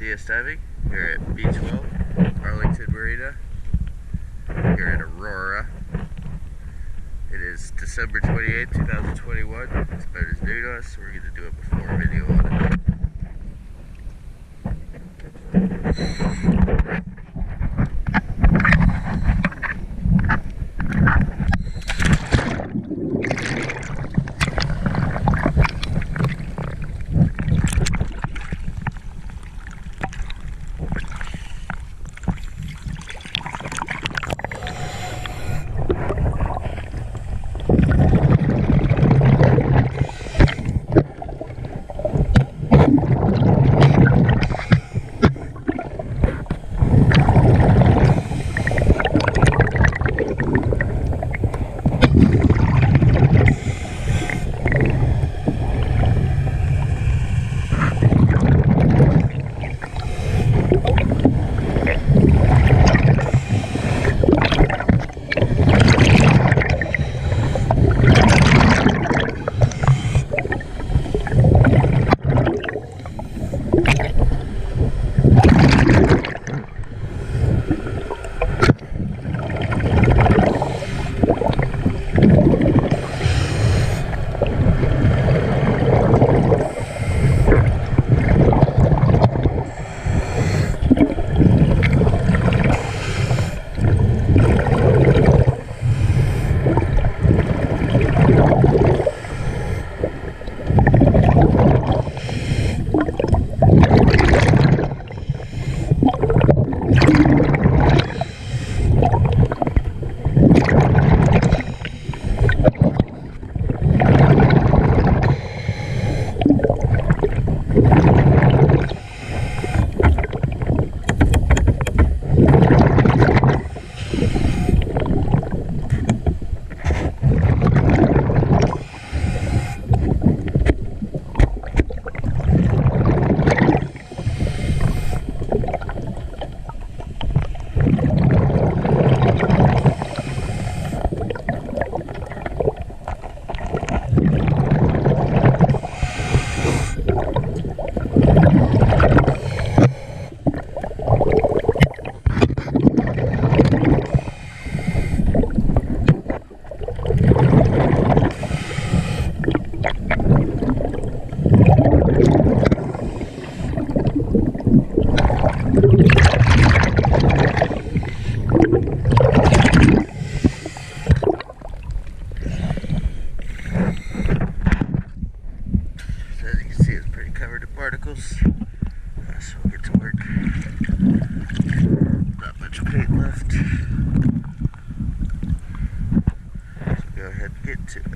DS Diving here at B12, Arlington Marina, here at Aroura. It is December 28th, 2021. This boat is new to us, so we're going to do a before video on it. Particles, so we'll get to work. Not much paint left, so go ahead and get to it.